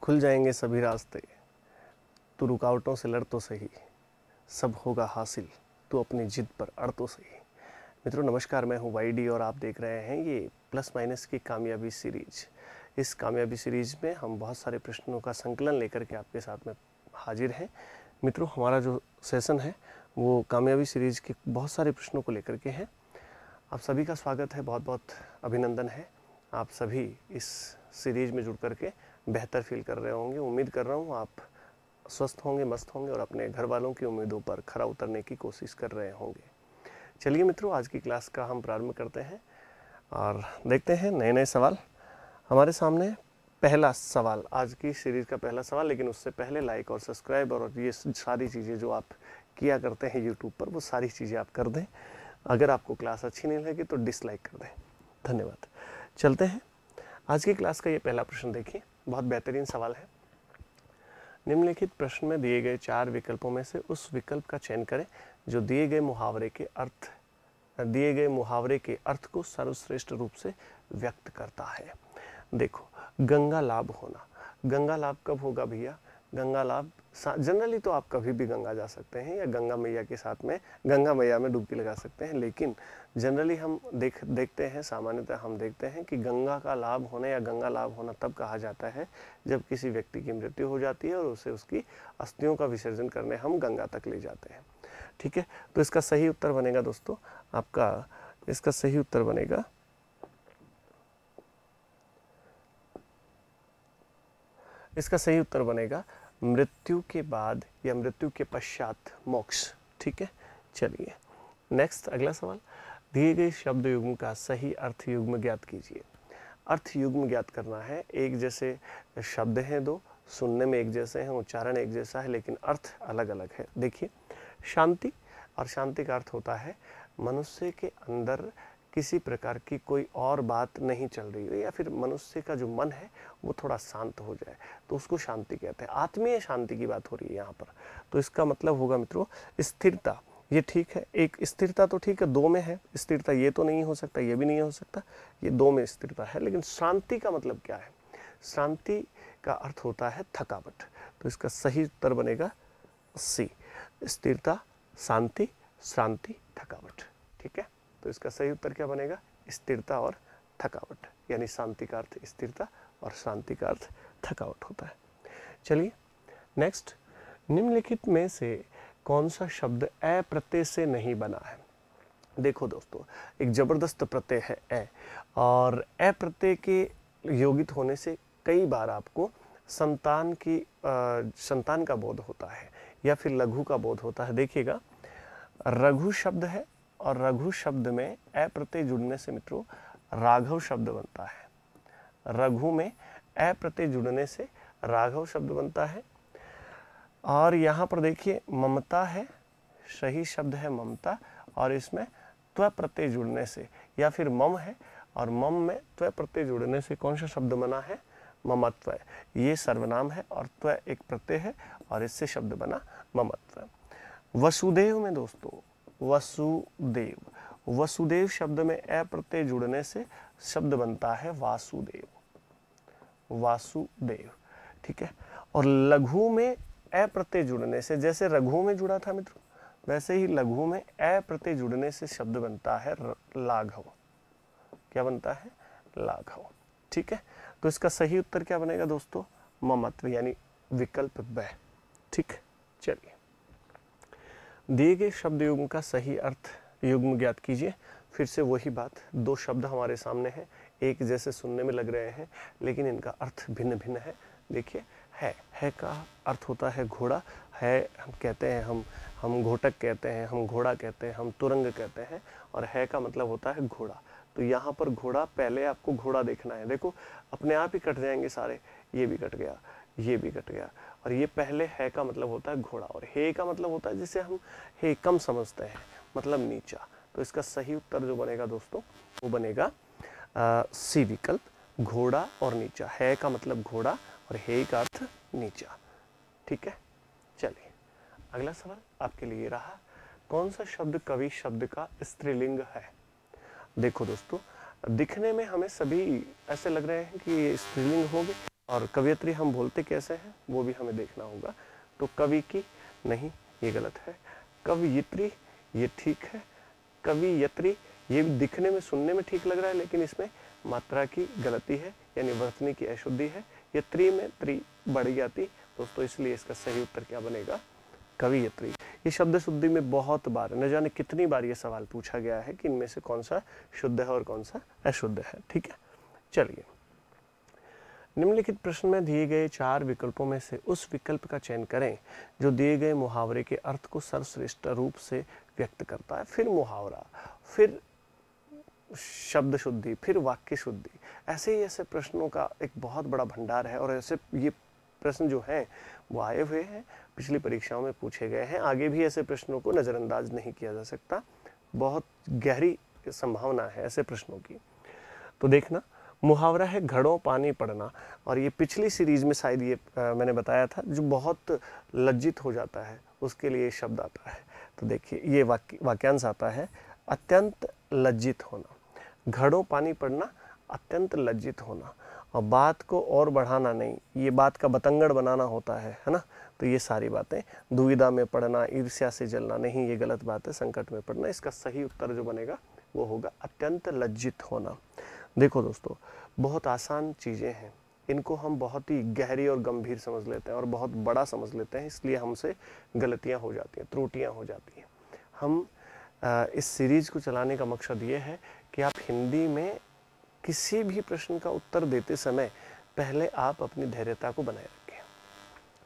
खुल जाएंगे सभी रास्ते, तू रुकावटों से लड़ तो सही, सब होगा हासिल, तू अपनी जिद पर अड़ तो सही। मित्रों नमस्कार, मैं हूं वाईडी और आप देख रहे हैं ये प्लस माइनस की कामयाबी सीरीज। इस कामयाबी सीरीज में हम बहुत सारे प्रश्नों का संकलन लेकर के आपके साथ में हाजिर हैं। मित्रों हमारा जो सेशन है वो कामयाबी सीरीज के बहुत सारे प्रश्नों को लेकर के हैं। आप सभी का स्वागत है, बहुत बहुत अभिनंदन है। आप सभी इस सीरीज में जुड़ करके बेहतर फील कर रहे होंगे। उम्मीद कर रहा हूँ आप स्वस्थ होंगे, मस्त होंगे और अपने घर वालों की उम्मीदों पर खरा उतरने की कोशिश कर रहे होंगे। चलिए मित्रों, आज की क्लास का हम प्रारंभ करते हैं और देखते हैं नए नए सवाल हमारे सामने। पहला सवाल, आज की सीरीज का पहला सवाल, लेकिन उससे पहले लाइक और सब्सक्राइब और ये सारी चीज़ें जो आप किया करते हैं यूट्यूब पर, वो सारी चीज़ें आप कर दें। अगर आपको क्लास अच्छी नहीं लगी तो डिसलाइक कर दें। धन्यवाद। चलते हैं आज की क्लास का ये पहला प्रश्न। देखिए, बहुत बेहतरीन सवाल है। निम्नलिखित प्रश्न में दिए गए 4 विकल्पों में से उस विकल्प का चयन करें जो दिए गए मुहावरे के अर्थ को सर्वश्रेष्ठ रूप से व्यक्त करता है। देखो, गंगा लाभ होना, गंगा लाभ कब होगा भैया? गंगा लाभ जनरली तो आप कभी भी गंगा जा सकते हैं या गंगा मैया के साथ में गंगा मैया में डुबकी लगा सकते हैं, लेकिन जनरली हम देखते हैं, सामान्यतः हम देखते हैं कि गंगा का लाभ होना या गंगा लाभ होना तब कहा जाता है जब किसी व्यक्ति की मृत्यु हो जाती है और उसे उसकी अस्थियों का विसर्जन करने हम गंगा तक ले जाते हैं। ठीक है, तो इसका सही उत्तर बनेगा दोस्तों, आपका इसका सही उत्तर बनेगा मृत्यु के बाद या मृत्यु के पश्चात मोक्ष। ठीक है, चलिए नेक्स्ट अगला सवाल। दिए गए शब्द युग्म का सही अर्थ युग्म ज्ञात कीजिए। अर्थ युग्म ज्ञात करना है। एक जैसे शब्द हैं दो, सुनने में एक जैसे हैं, उच्चारण एक जैसा है, लेकिन अर्थ अलग अलग है। देखिए, शांति, और शांति का अर्थ होता है मनुष्य के अंदर किसी प्रकार की कोई और बात नहीं चल रही हो या फिर मनुष्य का जो मन है वो थोड़ा शांत हो जाए, तो उसको शांति कहते हैं। आत्मीय शांति की बात हो रही है यहाँ पर, तो इसका मतलब होगा मित्रों स्थिरता। ये ठीक है, एक स्थिरता तो ठीक है, दो में है स्थिरता, ये तो नहीं हो सकता, ये भी नहीं हो सकता, ये दो में स्थिरता है। लेकिन शांति का मतलब क्या है? शांति का अर्थ होता है थकावट, तो इसका सही उत्तर बनेगा सी, स्थिरता, शांति, शांति, थकावट। ठीक है, तो इसका सही उत्तर क्या बनेगा? स्थिरता और थकावट, यानी शांति का अर्थ स्थिरता और शांति का अर्थ थकावट होता है। चलिए नेक्स्ट, निम्नलिखित में से कौन सा शब्द ए प्रत्यय से नहीं बना है? देखो दोस्तों, एक जबरदस्त प्रत्यय है ए, और ए प्रत्यय के योगित होने से कई बार आपको संतान का बोध होता है या फिर लघु का बोध होता है। देखिएगा, रघु शब्द है और रघु शब्द में ए प्रत्यय जुड़ने से मित्रों राघव शब्द बनता है। रघु में ए प्रत्यय जुड़ने से राघव शब्द बनता है। और यहाँ पर देखिए ममता है, सही शब्द है ममता, और इसमें त्व प्रत्यय जुड़ने से, या फिर मम है और मम में त्व प्रत्यय जुड़ने से कौन सा शब्द बना है? ममत्व। ये सर्वनाम है और त्व एक प्रत्यय है और इससे शब्द बना ममत्व। वसुदेव में दोस्तों, वसुदेव शब्द में ए प्रत्यय जुड़ने से शब्द बनता है वासुदेव, वासुदेव। ठीक है, और लघु में ए प्रत्यय जुड़ने से, जैसे रघु में जुड़ा था मित्रों, वैसे ही लघु में ए प्रत्यय जुड़ने से शब्द बनता है लाघव। क्या बनता है? लाघव। ठीक है, तो इसका सही उत्तर क्या बनेगा दोस्तों? ममत्व, यानी विकल्प ब। ठीक, चलिए दिए गए शब्द युग्म का सही अर्थ युग्म ज्ञात कीजिए। फिर से वही बात, दो शब्द हमारे सामने हैं, एक जैसे सुनने में लग रहे हैं लेकिन इनका अर्थ भिन्न भिन्न है। देखिए, है का अर्थ होता है घोड़ा, है हम कहते हैं, हम घोटक कहते हैं, हम घोड़ा कहते हैं, हम तुरंग कहते हैं, और है का मतलब होता है घोड़ा। तो यहाँ पर घोड़ा, पहले आपको घोड़ा देखना है। देखो अपने आप ही कट जाएंगे सारे, ये भी कट गया, ये भी कट गया, और ये पहले है का मतलब होता है घोड़ा, और हे का मतलब होता है जिसे हम हे कम समझते हैं, मतलब नीचा। तो इसका सही उत्तर जो बनेगा दोस्तों वो बनेगा सी विकल्प, घोड़ा और नीचा। है का मतलब घोड़ा और हे का अर्थ नीचा। ठीक है, चलिए अगला सवाल आपके लिए रहा, कौन सा शब्द कवि शब्द का स्त्रीलिंग है? देखो दोस्तों, दिखने में हमें सभी ऐसे लग रहे हैं कि ये स्त्रीलिंग होंगे और कवियत्री हम बोलते कैसे हैं वो भी हमें देखना होगा। तो कवि की नहीं, ये गलत है। कवयित्री ये ठीक है। कवियत्री ये भी दिखने में सुनने में ठीक लग रहा है, लेकिन इसमें मात्रा की गलती है, यानी वर्तनी की अशुद्धि है। ये त्री में त्री बढ़ जाती दोस्तों, इसलिए इसका सही उत्तर क्या बनेगा? कवियत्री। ये शब्द शुद्धि में बहुत बार, न जाने कितनी बार ये सवाल पूछा गया है कि इनमें से कौन सा शुद्ध है और कौन सा अशुद्ध है। ठीक है, चलिए। निम्नलिखित प्रश्न में दिए गए 4 विकल्पों में से उस विकल्प का चयन करें जो दिए गए मुहावरे के अर्थ को सर्वश्रेष्ठ रूप से व्यक्त करता है। फिर मुहावरा, फिर शब्द शुद्धि, फिर वाक्य शुद्धि, ऐसे ही ऐसे प्रश्नों का एक बहुत बड़ा भंडार है। और ऐसे ये प्रश्न जो हैं वो आए हुए हैं, पिछली परीक्षाओं में पूछे गए हैं। आगे भी ऐसे प्रश्नों को नज़रअंदाज नहीं किया जा सकता, बहुत गहरी संभावना है ऐसे प्रश्नों की। तो देखना, मुहावरा है घड़ों पानी पड़ना, और ये पिछली सीरीज में शायद ये मैंने बताया था, जो बहुत लज्जित हो जाता है उसके लिए शब्द आता है। तो देखिए, ये वाक्यांश आता है, अत्यंत लज्जित होना। घड़ों पानी पड़ना, अत्यंत लज्जित होना, और बात को और बढ़ाना नहीं, ये बात का बतंगड़ बनाना होता है ना। तो ये सारी बातें, दुविधा में पड़ना, ईर्ष्या से जलना नहीं, ये गलत बात है। संकट में पड़ना, इसका सही उत्तर जो बनेगा वो होगा अत्यंत लज्जित होना। देखो दोस्तों, बहुत आसान चीज़ें हैं, इनको हम बहुत ही गहरी और गंभीर समझ लेते हैं और बहुत बड़ा समझ लेते हैं, इसलिए हमसे गलतियां हो जाती हैं, त्रुटियां हो जाती हैं। हम इस सीरीज को चलाने का मकसद ये है कि आप हिंदी में किसी भी प्रश्न का उत्तर देते समय पहले आप अपनी धैर्यता को बनाए रखें,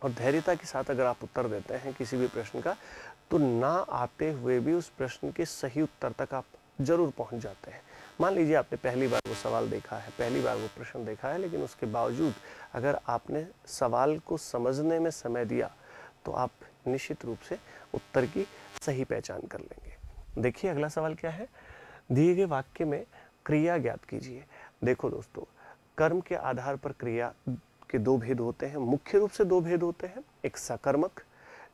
और धैर्यता के साथ अगर आप उत्तर देते हैं किसी भी प्रश्न का, तो ना आते हुए भी उस प्रश्न के सही उत्तर तक आप जरूर पहुंच जाते हैं। मान लीजिए आपने पहली बार वो सवाल देखा है, पहली बार वो प्रश्न देखा है, लेकिन उसके बावजूद अगर आपने सवाल को समझने में समय दिया तो आप निश्चित रूप से उत्तर की सही पहचान कर लेंगे। देखिए अगला सवाल क्या है, दिए गए वाक्य में क्रिया ज्ञात कीजिए। देखो दोस्तों, कर्म के आधार पर क्रिया के 2 भेद होते हैं, मुख्य रूप से 2 भेद होते हैं। एक सकर्मक,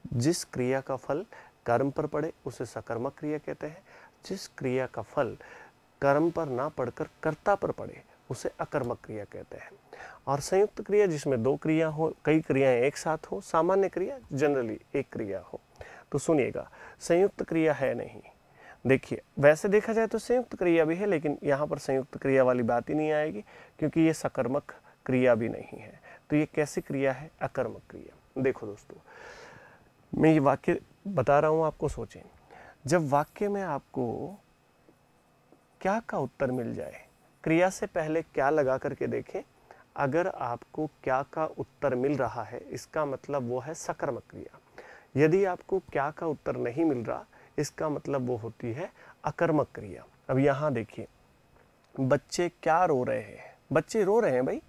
जिस क्रिया का फल कर्म पर पड़े उसे सकर्मक क्रिया कहते हैं। जिस क्रिया का फल कर्म पर ना पड़कर कर्ता पर पड़े उसे अकर्मक क्रिया कहते हैं। और संयुक्त क्रिया, जिसमें 2 क्रिया हो, कई क्रियाएं एक साथ हो, सामान्य क्रिया जनरली एक क्रिया हो। तो सुनिएगा, संयुक्त क्रिया है नहीं। देखिए, वैसे देखा जाए तो संयुक्त क्रिया भी है, लेकिन यहाँ पर संयुक्त क्रिया वाली बात ही नहीं आएगी, क्योंकि ये सकर्मक क्रिया भी नहीं है। तो ये कैसी क्रिया है? अकर्मक क्रिया। देखो दोस्तों, मैं ये वाक्य बता रहा हूँ, आपको सोचें। जब वाक्य में आपको क्या का उत्तर मिल जाए, क्रिया से पहले क्या लगा करके देखें। अगर आपको क्या का उत्तर मिल रहा है, इसका मतलब वो है सकर्मक क्रिया। यदि आपको क्या का उत्तर नहीं मिल रहा, इसका मतलब वो होती है अकर्मक क्रिया। अब यहाँ देखिए, बच्चे क्या रो रहे हैं? बच्चे रो रहे हैं भाई,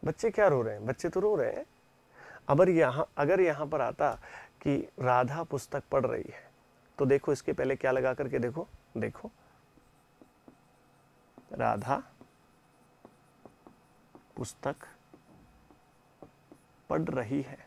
बच्चे क्या रो रहे हैं? बच्चे तो रो रहे हैं। अगर यहाँ पर आता कि राधा पुस्तक पढ़ रही है, तो देखो इसके पहले क्या लगा करके देखो, देखो राधा पुस्तक पढ़ रही है।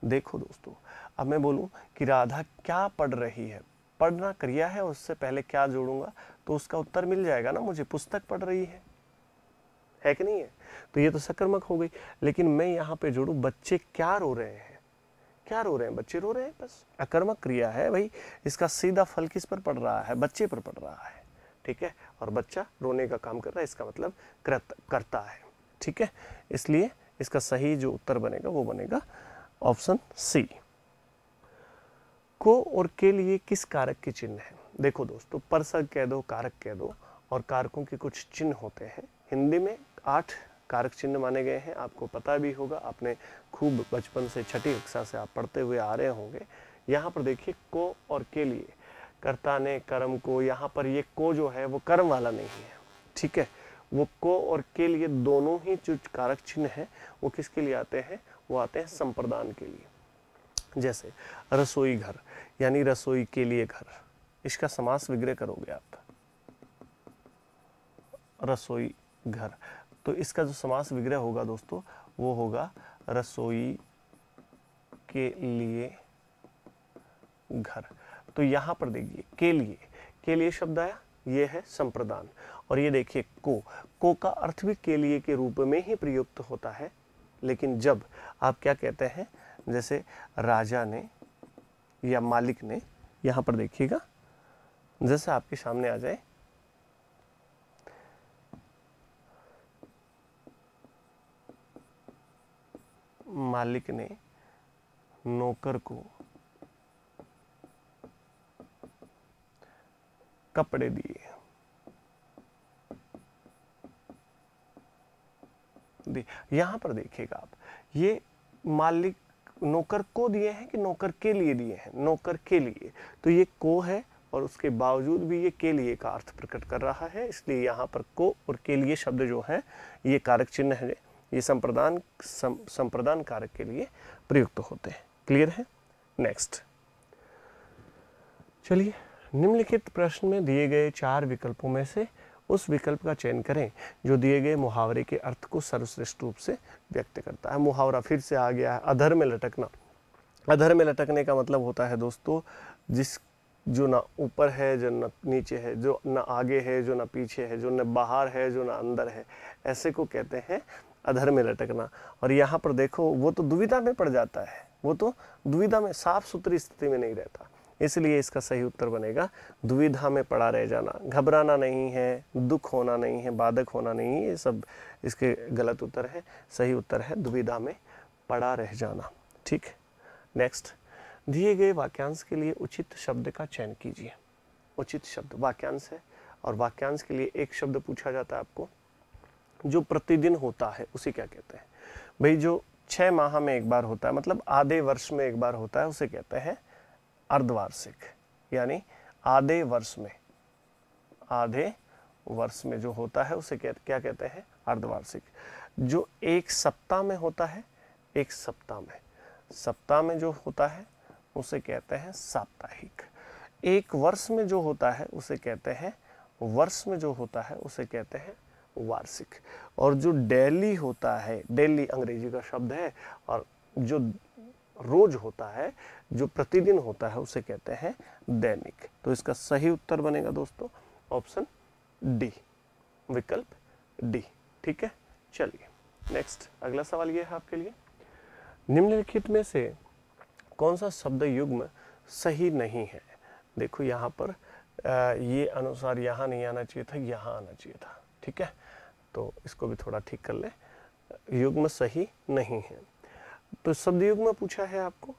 देखो दोस्तों, अब मैं बोलूं कि राधा क्या पढ़ रही है, पढ़ना क्रिया है, उससे पहले क्या जोड़ूंगा तो उसका उत्तर मिल जाएगा ना मुझे, पुस्तक पढ़ रही है कि नहीं है? तो ये तो सकर्मक हो गई। लेकिन मैं यहाँ पे जोड़ूं बच्चे क्या रो रहे हैं, क्या रो रहे हैं? बच्चे रो रहे हैं, बस अकर्मक क्रिया है भाई। इसका सीधा फल किस पर पड़ रहा है? बच्चे पर पड़ रहा है, ठीक है। और बच्चा रोने का काम कर रहा है, इसका मतलब करता है, ठीक है। इसलिए इसका सही जो उत्तर बनेगा वो बनेगा ऑप्शन सी। को और के लिए किस कारक के चिन्ह है? देखो दोस्तों, परसक कह दो, कारक कह दो, और कारकों के कुछ चिन्ह होते हैं। हिंदी में 8 कारक चिन्ह माने गए हैं, आपको पता भी होगा, आपने खूब बचपन से छठी कक्षा से आप पढ़ते हुए आ रहे होंगे। यहाँ पर देखिए, को और के लिए, कर्ता ने कर्म को, यहाँ पर ये को जो है वो कर्म वाला नहीं है, ठीक है। वो को और के लिए दोनों ही जो कारक चिन्ह है वो किसके लिए आते हैं? वो आते हैं संप्रदान के लिए। जैसे रसोई घर, यानी रसोई के लिए घर, इसका समास विग्रह करोगे आप, रसोई घर, तो इसका जो समास विग्रह होगा दोस्तों वो होगा रसोई के लिए घर। तो यहां पर देखिए, के लिए शब्द आया, ये है संप्रदान। और ये देखिए को का अर्थ भी के लिए के रूप में ही प्रयुक्त होता है, लेकिन जब आप क्या कहते हैं, जैसे राजा ने या मालिक ने, यहाँ पर देखिएगा जैसे आपके सामने आ जाए, मालिक ने नौकर को कपड़े दिए, यहां पर देखिएगा आप, ये मालिक नौकर को दिए हैं कि नौकर के लिए दिए हैं, नौकर के लिए, तो ये को है और उसके बावजूद भी ये के लिए का अर्थ प्रकट कर रहा है, इसलिए यहाँ पर को और के लिए शब्द जो है ये कारक चिन्ह है, ये संप्रदान कारक के लिए प्रयुक्त होते हैं। क्लियर है? नेक्स्ट चलिए, निम्नलिखित प्रश्न में दिए गए 4 विकल्पों में से उस विकल्प का चयन करें जो दिए गए मुहावरे के अर्थ को सर्वश्रेष्ठ रूप से व्यक्त करता है। मुहावरा फिर से आ गया है, अधर में लटकना। अधर में लटकने का मतलब होता है दोस्तों, जो ना ऊपर है, जो ना नीचे है, जो ना आगे है, जो ना पीछे है, जो ना बाहर है, जो ना अंदर है, ऐसे को कहते हैं अधर में लटकना। और यहाँ पर देखो, वो तो दुविधा में पड़ जाता है, वो तो दुविधा में, साफ सुथरी स्थिति में नहीं रहता, इसलिए इसका सही उत्तर बनेगा दुविधा में पड़ा रह जाना। घबराना नहीं है, दुख होना नहीं है, बाधक होना नहीं है, ये सब इसके गलत उत्तर है। सही उत्तर है दुविधा में पड़ा रह जाना। ठीक है, नेक्स्ट, दिए गए वाक्यांश के लिए उचित शब्द का चयन कीजिए। उचित शब्द वाक्यांश है, और वाक्यांश के लिए एक शब्द पूछा जाता है आपको, जो प्रतिदिन होता है उसे क्या कहते हैं? भाई जो 6 माह में एक बार होता है, मतलब आधे वर्ष में एक बार होता है, उसे कहते हैं अर्धवार्षिक। यानी आधे वर्ष में जो होता है उसे क्या कहते हैं? अर्धवार्षिक। जो एक सप्ताह में होता है, एक सप्ताह में जो होता है उसे कहते हैं साप्ताहिक। एक वर्ष में जो होता है उसे कहते हैं, वर्ष में जो होता है उसे कहते हैं वार्षिक। और जो डेली होता है, डेली अंग्रेजी का शब्द है, और जो रोज होता है, जो प्रतिदिन होता है, उसे कहते हैं दैनिक। तो इसका सही उत्तर बनेगा दोस्तों ऑप्शन डी, विकल्प डी। ठीक है, चलिए नेक्स्ट, अगला सवाल ये है आपके लिए, निम्नलिखित में से कौन सा शब्द युग्म सही नहीं है? देखो यहाँ पर ये अनुसार यहाँ नहीं आना चाहिए था, यहाँ आना चाहिए था। ठीक है, तो इसको भी थोड़ा ठीक कर ले, युग्म सही नहीं है। तो शब्द युग्म में पूछा है आपको,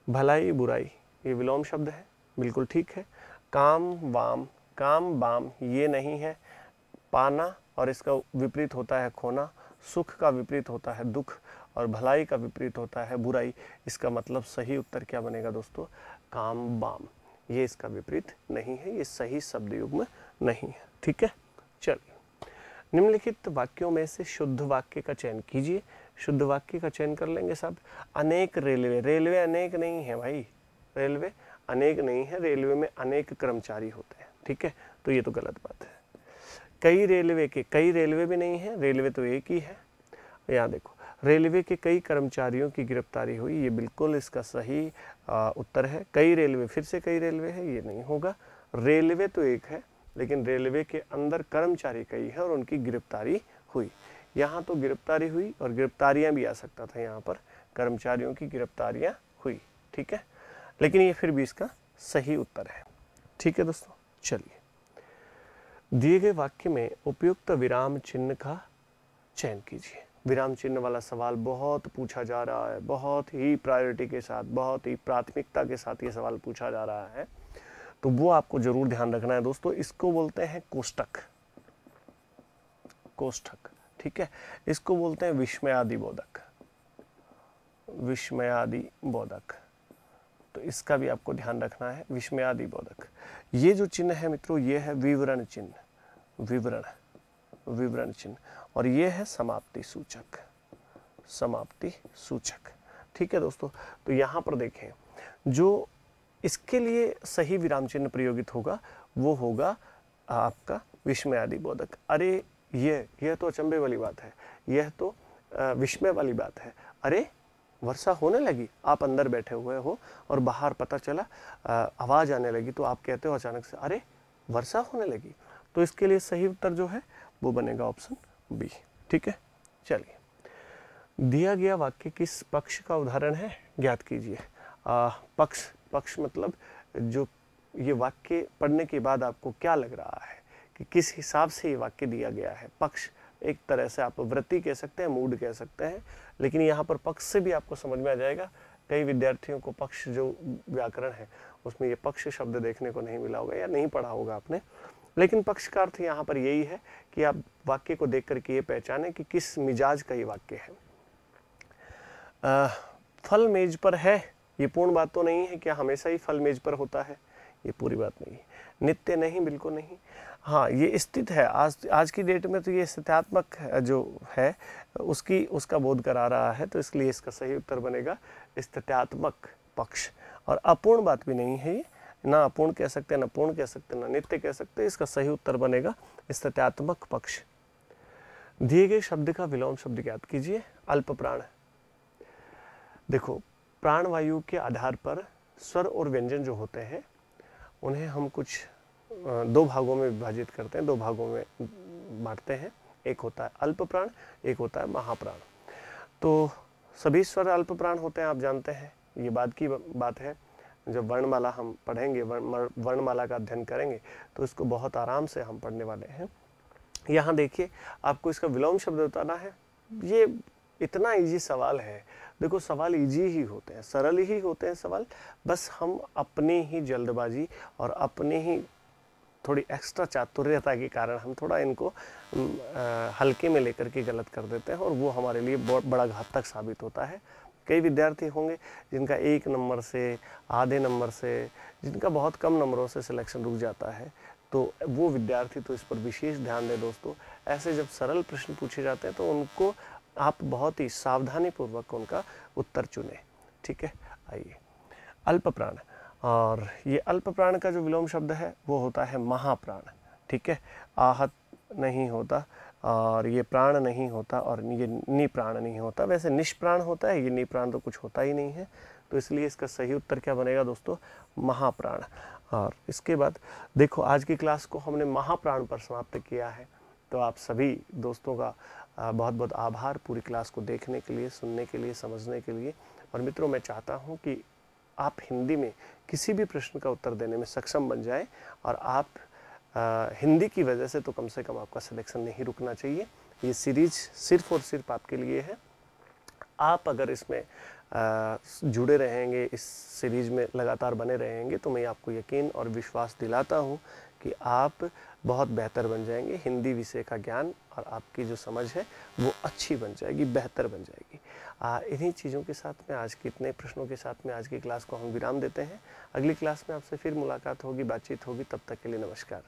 भलाई बुराई, ये विलोम शब्द है, बिल्कुल ठीक है। काम बाम ये नहीं है। पाना और इसका विपरीत होता है खोना, सुख का विपरीत होता है दुख, और भलाई का विपरीत होता है बुराई। इसका मतलब सही उत्तर क्या बनेगा दोस्तों? काम बाम, ये इसका विपरीत नहीं है, ये सही शब्द युग्म नहीं है। ठीक है, चलिए, निम्नलिखित वाक्यों में से शुद्ध वाक्य का चयन कीजिए। शुद्ध वाक्य का चयन कर लेंगे साहब। अनेक रेलवे, रेलवे अनेक नहीं है भाई, रेलवे अनेक नहीं है, रेलवे में अनेक कर्मचारी होते हैं। ठीक है, तो ये तो गलत बात है। कई रेलवे भी नहीं है, रेलवे तो एक ही है। यहाँ देखो, रेलवे के कई कर्मचारियों की गिरफ्तारी हुई, ये बिल्कुल इसका सही उत्तर है। कई रेलवे, फिर से कई रेलवे है, ये नहीं होगा। रेलवे तो एक है, लेकिन रेलवे के अंदर कर्मचारी कई है और उनकी गिरफ्तारी हुई। यहाँ तो गिरफ्तारी हुई और गिरफ्तारियां भी आ सकता था, यहाँ पर कर्मचारियों की गिरफ्तारियां हुई। ठीक है, लेकिन ये फिर भी इसका सही उत्तर है। ठीक है दोस्तों, चलिए, दिए गए वाक्य में उपयुक्त विराम चिन्ह का चयन कीजिए। विराम चिन्ह वाला सवाल बहुत पूछा जा रहा है, बहुत ही प्रायोरिटी के साथ, बहुत ही प्राथमिकता के साथ ये सवाल पूछा जा रहा है, तो वो आपको जरूर ध्यान रखना है दोस्तों। इसको बोलते हैं कोष्टक, कोष्ठक। ठीक है, इसको बोलते हैं विस्मयादि बोधक, विस्मयादि बोधक। तो इसका भी आपको ध्यान रखना है, विस्मयादि बोधक। ये जो चिन्ह है मित्रों, ये है विवरण चिन्ह, विवरण चिन्ह, और ये है समाप्ति सूचक, समाप्ति सूचक। ठीक है दोस्तों, तो यहाँ पर देखें, जो इसके लिए सही विराम चिन्ह प्रयोगित होगा वो होगा आपका विस्मयादि बोधक। अरे ये तो अचंभे वाली बात है, यह तो विस्मय वाली बात है। अरे वर्षा होने लगी, आप अंदर बैठे हुए हो और बाहर पता चला आवाज आने लगी, तो आप कहते हो अचानक से, अरे वर्षा होने लगी। तो इसके लिए सही उत्तर जो है वो बनेगा ऑप्शन बी। ठीक है, चलिए। दिया गया वाक्य किस पक्ष का उदाहरण है, ज्ञात कीजिए। पक्ष मतलब जो ये वाक्य पढ़ने के बाद आपको क्या लग रहा है कि किस हिसाब से ये वाक्य दिया गया है। पक्ष एक तरह से आप वृत्ति कह सकते हैं, मूड कह सकते हैं, लेकिन यहाँ पर पक्ष से भी आपको समझ में आ जाएगा। कई विद्यार्थियों को पक्ष जो व्याकरण है उसमें ये पक्ष शब्द देखने को नहीं मिला होगा या नहीं पढ़ा होगा आपने, लेकिन पक्ष का अर्थ यहाँ पर यही है कि आप वाक्य को देख करके ये पहचानें कि किस मिजाज का ये वाक्य है। फल मेज पर है, ये पूर्ण बात तो नहीं है, क्या हमेशा ही फल मेज पर होता है, ये पूरी बात नहीं है। नित्य नहीं, बिल्कुल नहीं। हाँ, ये स्थित है, आज की डेट में तो ये स्थित्यात्मक जो है उसका बोध करा रहा है, तो इसलिए इसका सही उत्तर बनेगा स्थित्यात्मक पक्ष। और अपूर्ण बात भी नहीं है ये, ना अपूर्ण कह सकते, ना पूर्ण कह सकते, ना नित्य कह सकते, इसका सही उत्तर बनेगा स्थित्यात्मक पक्ष। दिए गए शब्द का विलोम शब्द ज्ञात कीजिए। अल्प प्राण। देखो, प्राणवायु के आधार पर स्वर और व्यंजन जो होते हैं उन्हें हम कुछ दो भागों में विभाजित करते हैं, दो भागों में बांटते हैं। एक होता है अल्प प्राण, एक होता है महाप्राण। तो सभी स्वर अल्प प्राण होते हैं, आप जानते हैं, ये बात की बात है। जब वर्णमाला हम पढ़ेंगे, वर्णमाला का अध्ययन करेंगे तो इसको बहुत आराम से हम पढ़ने वाले हैं। यहाँ देखिए, आपको इसका विलोम शब्द बताना है। ये इतना इजी सवाल है। देखो, सवाल इजी ही होते हैं, सरल ही होते हैं सवाल, बस हम अपनी ही जल्दबाजी और अपनी ही थोड़ी एक्स्ट्रा चातुर्यता के कारण हम थोड़ा इनको हल्के में लेकर के गलत कर देते हैं, और वो हमारे लिए बहुत बड़ा घातक साबित होता है। कई विद्यार्थी होंगे जिनका 1 नंबर से, आधे नंबर से, जिनका बहुत कम नंबरों से सिलेक्शन रुक जाता है, तो वो विद्यार्थी तो इस पर विशेष ध्यान दें दोस्तों। ऐसे जब सरल प्रश्न पूछे जाते हैं तो उनको आप बहुत ही सावधानी पूर्वक उनका उत्तर चुनें। ठीक है, आइए। अल्प प्राण, और ये अल्प प्राण का जो विलोम शब्द है वो होता है महाप्राण। ठीक है, आहत नहीं होता, और ये प्राण नहीं होता, और ये निप्राण नहीं होता। वैसे निष्प्राण होता है, ये निप्राण तो कुछ होता ही नहीं है, तो इसलिए इसका सही उत्तर क्या बनेगा दोस्तों, महाप्राण। और इसके बाद देखो, आज की क्लास को हमने महाप्राण पर समाप्त किया है, तो आप सभी दोस्तों का बहुत बहुत आभार पूरी क्लास को देखने के लिए, सुनने के लिए, समझने के लिए। और मित्रों, मैं चाहता हूँ कि आप हिंदी में किसी भी प्रश्न का उत्तर देने में सक्षम बन जाएं, और आप हिंदी की वजह से तो कम से कम आपका सिलेक्शन नहीं रुकना चाहिए। ये सीरीज सिर्फ और सिर्फ आपके लिए है। आप अगर इसमें जुड़े रहेंगे, इस सीरीज में लगातार बने रहेंगे, तो मैं आपको यकीन और विश्वास दिलाता हूँ कि आप बहुत बेहतर बन जाएंगे। हिंदी विषय का ज्ञान और आपकी जो समझ है वो अच्छी बन जाएगी, बेहतर बन जाएगी। इन्हीं चीज़ों के साथ में, आज के इतने प्रश्नों के साथ में आज की क्लास को हम विराम देते हैं। अगली क्लास में आपसे फिर मुलाकात होगी, बातचीत होगी। तब तक के लिए नमस्कार।